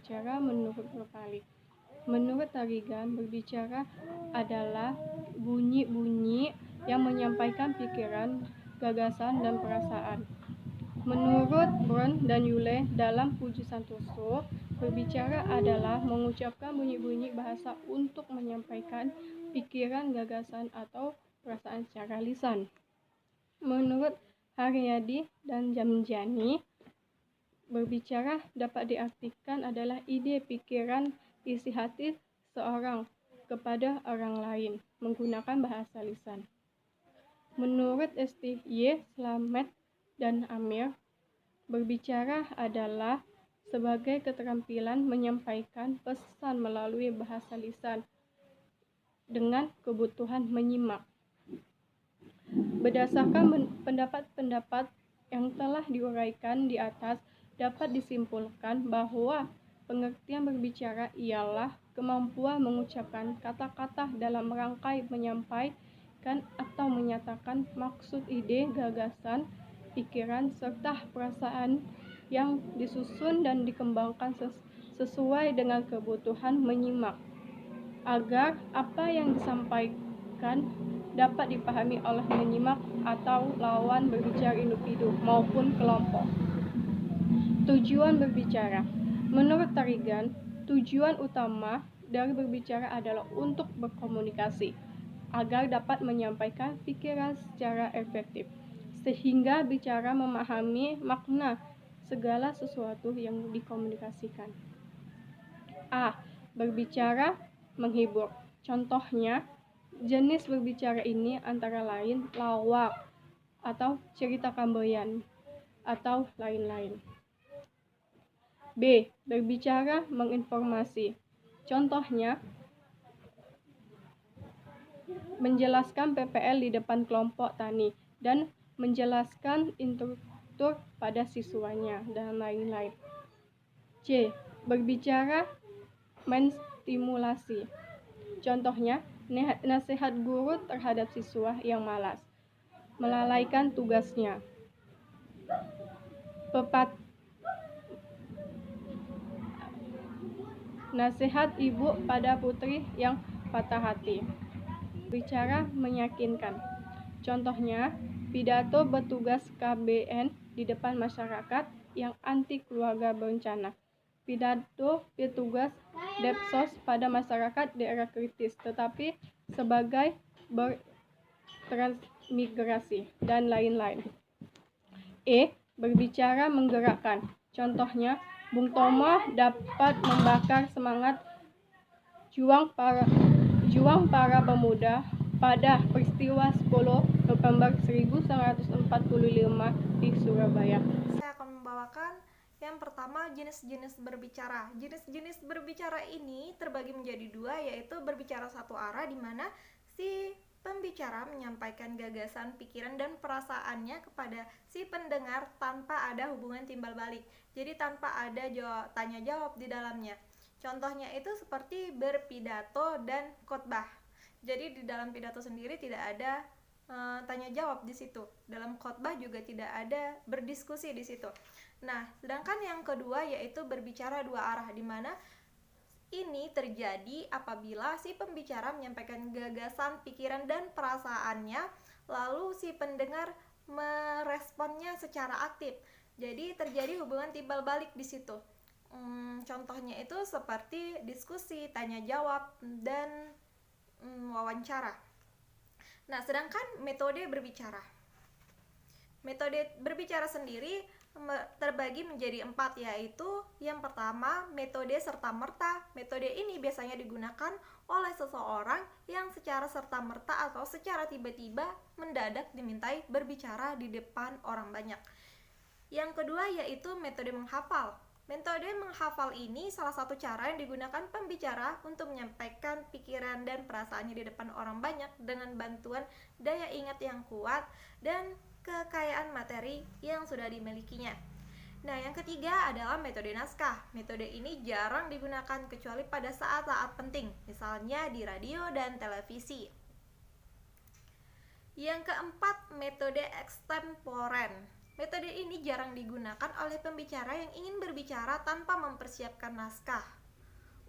berbicara menurut Rupali. Menurut Tarigan, berbicara adalah bunyi-bunyi yang menyampaikan pikiran, gagasan, dan perasaan. Menurut Brown dan Yule dalam Puji Santoso, berbicara adalah mengucapkan bunyi-bunyi bahasa untuk menyampaikan pikiran, gagasan, atau perasaan secara lisan. Menurut Haryadi dan Jamjani, berbicara dapat diartikan adalah ide, pikiran, isi hati seorang kepada orang lain menggunakan bahasa lisan. Menurut STY, Slamet, dan Amir, berbicara adalah sebagai keterampilan menyampaikan pesan melalui bahasa lisan dengan kebutuhan menyimak. Berdasarkan pendapat-pendapat yang telah diuraikan di atas, dapat disimpulkan bahwa pengertian berbicara ialah kemampuan mengucapkan kata-kata dalam rangkai menyampaikan atau menyatakan maksud, ide, gagasan, pikiran, serta perasaan yang disusun dan dikembangkan sesuai dengan kebutuhan menyimak, agar apa yang disampaikan dapat dipahami oleh menyimak atau lawan berbicara individu maupun kelompok. Tujuan berbicara. Menurut Tarigan, tujuan utama dari berbicara adalah untuk berkomunikasi, agar dapat menyampaikan pikiran secara efektif, sehingga bicara memahami makna segala sesuatu yang dikomunikasikan. A. Berbicara menghibur. Contohnya, jenis berbicara ini antara lain lawak atau cerita kamboyan atau lain-lain. B. Berbicara menginformasi. Contohnya, menjelaskan PPL di depan kelompok tani dan menjelaskan instruktur pada siswanya dan lain-lain. C. Berbicara menstimulasi. Contohnya, nasihat guru terhadap siswa yang malas, melalaikan tugasnya. Nasihat ibu pada putri yang patah hati. Bicara meyakinkan. Contohnya, pidato bertugas KBN di depan masyarakat yang anti keluarga berencana. Pidato petugas Depsos pada masyarakat daerah kritis tetapi sebagai bertransmigrasi dan lain-lain. E. Berbicara menggerakkan. Contohnya, Bung Tomo dapat membakar semangat juang para pemuda pada peristiwa 10 November 1945 di Surabaya. Saya akan membawakan yang pertama, jenis-jenis berbicara. Jenis-jenis berbicara ini terbagi menjadi dua, yaitu berbicara satu arah, di mana si pembicara menyampaikan gagasan, pikiran, dan perasaannya kepada si pendengar tanpa ada hubungan timbal balik. Jadi tanpa ada tanya jawab di dalamnya. Contohnya itu seperti berpidato dan khotbah. Jadi di dalam pidato sendiri tidak ada tanya jawab di situ. Dalam khotbah juga tidak ada berdiskusi di situ. Nah, sedangkan yang kedua yaitu berbicara dua arah, di mana ini terjadi apabila si pembicara menyampaikan gagasan, pikiran, dan perasaannya, lalu si pendengar meresponnya secara aktif. Jadi terjadi hubungan timbal balik di situ. Contohnya itu seperti diskusi, tanya jawab, dan wawancara. Nah, sedangkan metode berbicara. Metode berbicara sendiri terbagi menjadi 4, yaitu yang pertama, metode serta-merta. Metode ini biasanya digunakan oleh seseorang yang secara serta-merta atau secara tiba-tiba mendadak dimintai berbicara di depan orang banyak. Yang kedua yaitu metode menghafal. Metode menghafal ini salah satu cara yang digunakan pembicara untuk menyampaikan pikiran dan perasaannya di depan orang banyak dengan bantuan daya ingat yang kuat dan kekayaan materi yang sudah dimilikinya. Nah, yang ketiga adalah metode naskah. Metode ini jarang digunakan kecuali pada saat-saat penting, misalnya di radio dan televisi. Yang keempat, metode ekstemporer. Metode ini jarang digunakan oleh pembicara yang ingin berbicara tanpa mempersiapkan naskah.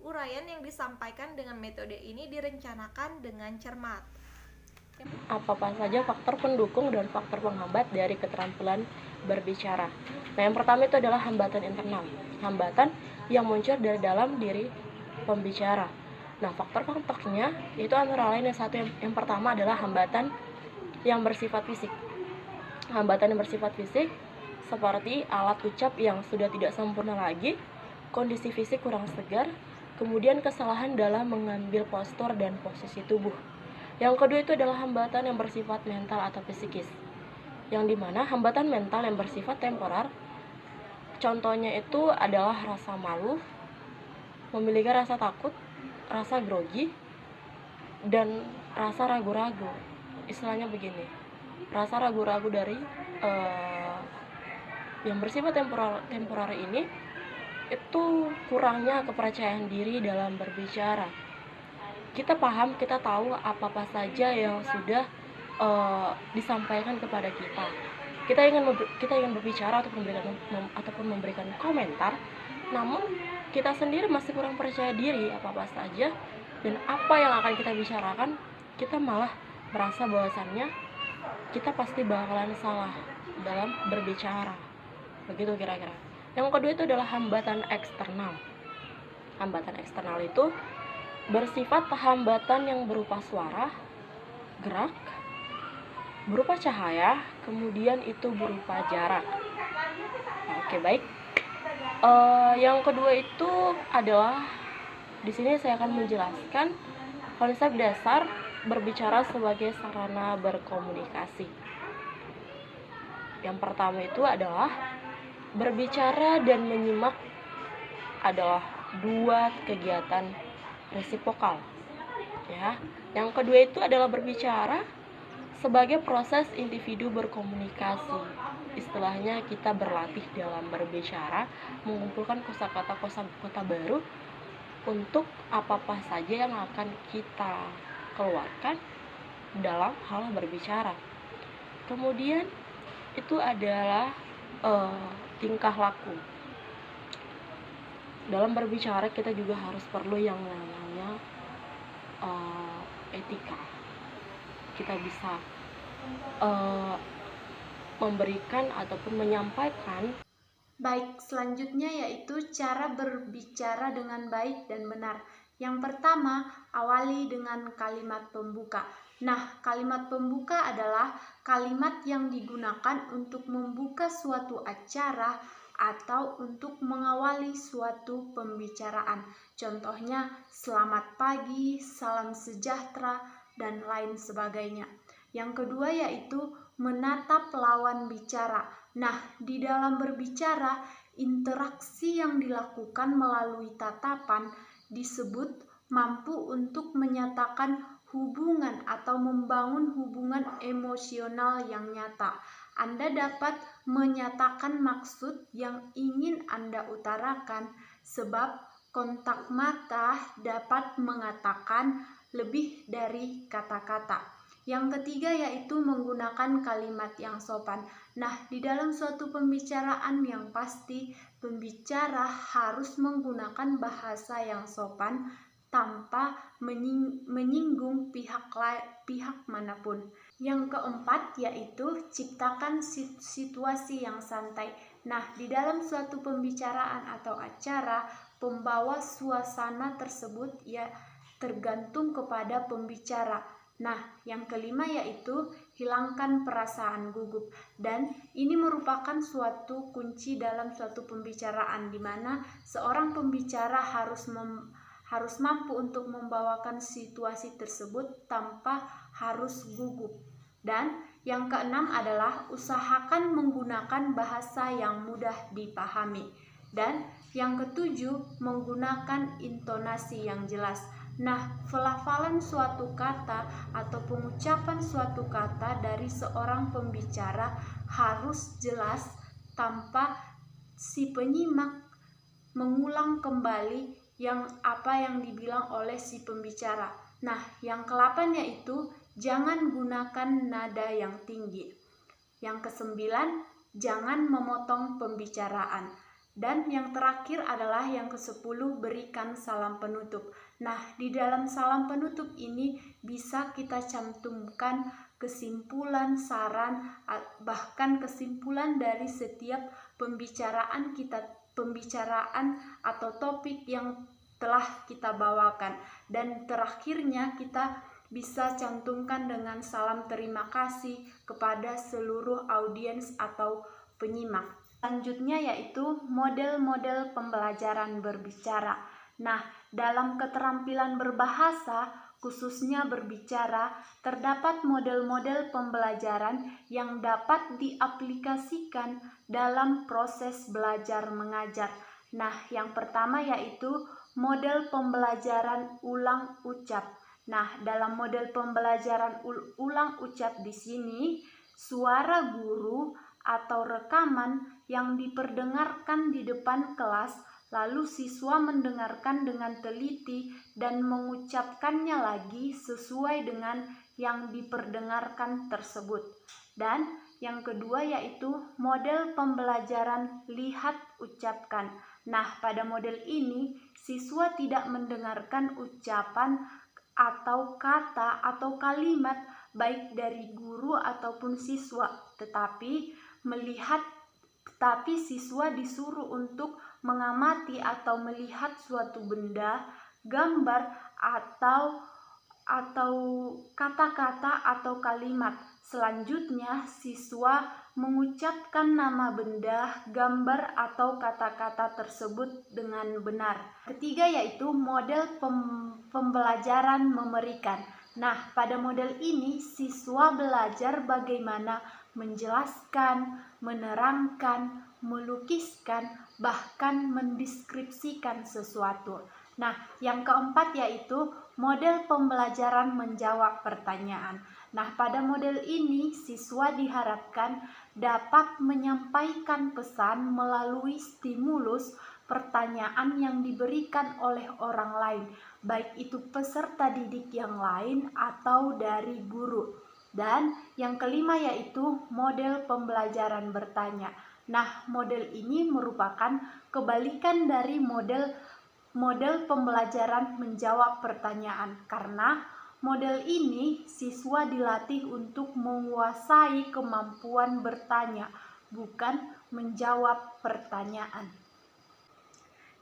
Uraian yang disampaikan dengan metode ini direncanakan dengan cermat. Apa saja faktor pendukung dan faktor penghambat dari keterampilan berbicara? Nah, yang pertama itu adalah hambatan internal. Hambatan yang muncul dari dalam diri pembicara. Nah, faktor-faktornya itu antara lain yang pertama adalah hambatan yang bersifat fisik. Hambatan yang bersifat fisik seperti alat ucap yang sudah tidak sempurna lagi, kondisi fisik kurang segar, kemudian kesalahan dalam mengambil postur dan posisi tubuh. Yang kedua itu adalah hambatan yang bersifat mental atau psikis, yang dimana hambatan mental yang bersifat temporer, contohnya itu adalah rasa malu, memiliki rasa takut, rasa grogi, dan rasa ragu-ragu. Istilahnya begini, rasa ragu-ragu dari yang bersifat temporer ini itu kurangnya kepercayaan diri dalam berbicara. Kita paham, kita tahu apa-apa saja yang sudah disampaikan kepada kita. Kita ingin berbicara ataupun memberikan komentar, namun kita sendiri masih kurang percaya diri apa-apa saja, dan apa yang akan kita bicarakan kita malah merasa bahwasannya kita pasti bakalan salah dalam berbicara. Begitu kira-kira. Yang kedua itu adalah hambatan eksternal. Hambatan eksternal itu bersifat hambatan yang berupa suara, gerak, berupa cahaya, kemudian itu berupa jarak. Oke, baik. Yang kedua itu adalah, di sini saya akan menjelaskan konsep dasar berbicara sebagai sarana berkomunikasi. Yang pertama itu adalah berbicara dan menyimak adalah dua kegiatan resipokal. Ya. Yang kedua itu adalah berbicara sebagai proses individu berkomunikasi. Istilahnya kita berlatih dalam berbicara, mengumpulkan kosakata baru untuk apa-apa saja yang akan kita keluarkan dalam hal berbicara. Kemudian itu adalah tingkah laku. Dalam berbicara kita juga harus perlu yang namanya etika. Kita bisa memberikan ataupun menyampaikan. Baik, selanjutnya yaitu cara berbicara dengan baik dan benar. Yang pertama, awali dengan kalimat pembuka. Nah, kalimat pembuka adalah kalimat yang digunakan untuk membuka suatu acara atau untuk mengawali suatu pembicaraan. Contohnya, selamat pagi, salam sejahtera, dan lain sebagainya. Yang kedua yaitu menatap lawan bicara. Nah, di dalam berbicara, interaksi yang dilakukan melalui tatapan disebut mampu untuk menyatakan hubungan atau membangun hubungan emosional yang nyata. Anda dapat menyatakan maksud yang ingin Anda utarakan, sebab kontak mata dapat mengatakan lebih dari kata-kata. Yang ketiga yaitu menggunakan kalimat yang sopan. Nah, di dalam suatu pembicaraan yang pasti, pembicara harus menggunakan bahasa yang sopan tanpa menyinggung pihak manapun. Yang keempat yaitu ciptakan situasi yang santai. Nah, di dalam suatu pembicaraan atau acara, pembawa suasana tersebut ya tergantung kepada pembicara. Nah, yang kelima yaitu hilangkan perasaan gugup, dan ini merupakan suatu kunci dalam suatu pembicaraan di mana seorang pembicara harus mampu untuk membawakan situasi tersebut tanpa harus gugup. Dan yang keenam adalah usahakan menggunakan bahasa yang mudah dipahami. Dan yang ketujuh, menggunakan intonasi yang jelas. Nah, pelafalan suatu kata atau pengucapan suatu kata dari seorang pembicara harus jelas tanpa si penyimak mengulang kembali apa yang dibilang oleh si pembicara. Nah, yang ke-8 yaitu jangan gunakan nada yang tinggi. Yang ke-9, jangan memotong pembicaraan. Dan yang terakhir adalah yang ke-10, berikan salam penutup. Nah, di dalam salam penutup ini bisa kita cantumkan kesimpulan, saran, bahkan kesimpulan dari setiap pembicaraan atau topik yang telah kita bawakan. Dan terakhirnya kita bisa cantumkan dengan salam terima kasih kepada seluruh audiens atau penyimak. Selanjutnya yaitu model-model pembelajaran berbicara. Nah, dalam keterampilan berbahasa, khususnya berbicara, terdapat model-model pembelajaran yang dapat diaplikasikan dalam proses belajar mengajar. Nah, yang pertama yaitu model pembelajaran ulang ucap. Nah, dalam model pembelajaran ulang ucap di sini, suara guru atau rekaman yang diperdengarkan di depan kelas, lalu siswa mendengarkan dengan teliti dan mengucapkannya lagi sesuai dengan yang diperdengarkan tersebut. Dan yang kedua yaitu model pembelajaran lihat ucapkan. Nah, pada model ini siswa tidak mendengarkan ucapan atau kata atau kalimat baik dari guru ataupun siswa, tetapi siswa disuruh untuk mengamati atau melihat suatu benda, gambar atau kata-kata atau kalimat. Selanjutnya siswa mengucapkan nama benda, gambar atau kata-kata tersebut dengan benar. Ketiga yaitu model pembelajaran memberikan. Nah, pada model ini siswa belajar bagaimana menjelaskan, menerangkan, melukiskan, bahkan mendeskripsikan sesuatu. Nah, yang keempat yaitu model pembelajaran menjawab pertanyaan. Nah, pada model ini siswa diharapkan dapat menyampaikan pesan melalui stimulus pertanyaan yang diberikan oleh orang lain, baik itu peserta didik yang lain atau dari guru. Dan yang kelima yaitu model pembelajaran bertanya. Nah, model ini merupakan kebalikan dari model pembelajaran menjawab pertanyaan, karena model ini siswa dilatih untuk menguasai kemampuan bertanya, bukan menjawab pertanyaan.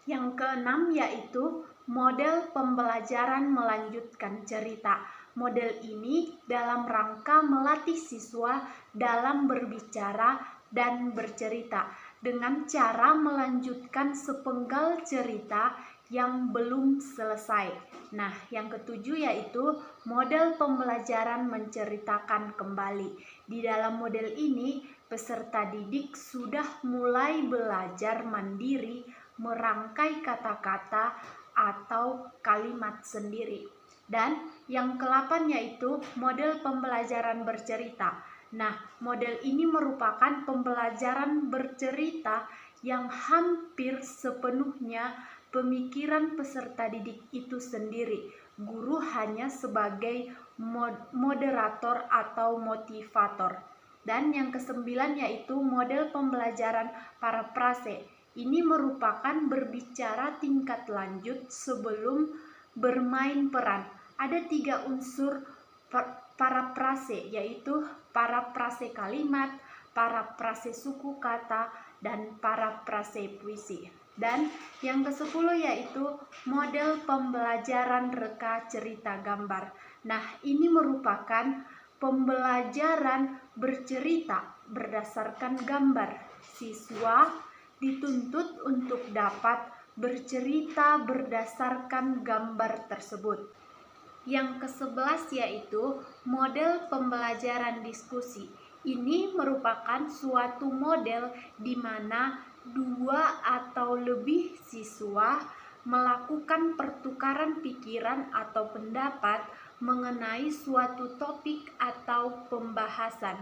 Yang keenam yaitu model pembelajaran melanjutkan cerita. Model ini dalam rangka melatih siswa dalam berbicara dan bercerita dengan cara melanjutkan sepenggal cerita yang belum selesai. Nah, yang ketujuh yaitu model pembelajaran menceritakan kembali. Di dalam model ini, peserta didik sudah mulai belajar mandiri merangkai kata-kata atau kalimat sendiri. Dan yang ke-8 yaitu model pembelajaran bercerita. Nah, model ini merupakan pembelajaran bercerita yang hampir sepenuhnya pemikiran peserta didik itu sendiri. Guru hanya sebagai moderator atau motivator. Dan yang ke-9 yaitu model pembelajaran parafrase. Ini merupakan berbicara tingkat lanjut sebelum bermain peran. Ada 3 unsur parafrase, yaitu parafrase kalimat, parafrase suku kata, dan parafrase puisi. Dan yang ke-10 yaitu model pembelajaran reka cerita gambar. Nah, ini merupakan pembelajaran bercerita berdasarkan gambar. Siswa dituntut untuk dapat bercerita berdasarkan gambar tersebut. Yang ke-11 yaitu model pembelajaran diskusi. Ini merupakan suatu model di mana 2 atau lebih siswa melakukan pertukaran pikiran atau pendapat mengenai suatu topik atau pembahasan.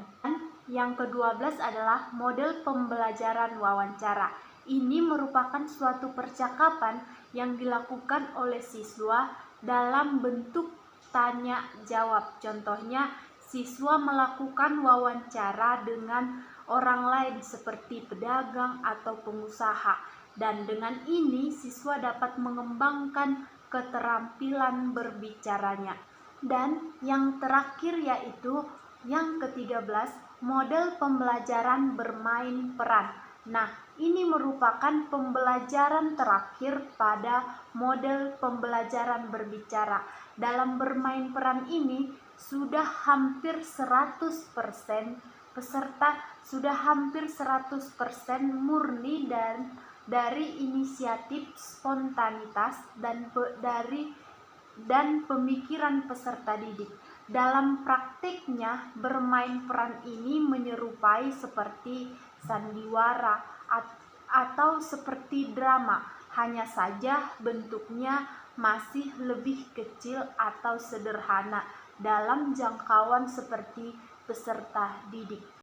Yang ke-12 adalah model pembelajaran wawancara. Ini merupakan suatu percakapan yang dilakukan oleh siswa dalam bentuk tanya jawab. Contohnya, siswa melakukan wawancara dengan orang lain seperti pedagang atau pengusaha. Dan dengan ini siswa dapat mengembangkan keterampilan berbicaranya. Dan yang terakhir yaitu yang ke-13, model pembelajaran bermain peran. Nah, ini merupakan pembelajaran terakhir pada model pembelajaran berbicara. Dalam bermain peran ini sudah hampir 100% peserta sudah hampir 100% murni dan dari inisiatif, spontanitas dan pemikiran peserta didik. Dalam praktiknya, bermain peran ini menyerupai seperti sandiwara atau seperti drama, hanya saja bentuknya masih lebih kecil atau sederhana dalam jangkauan seperti peserta didik.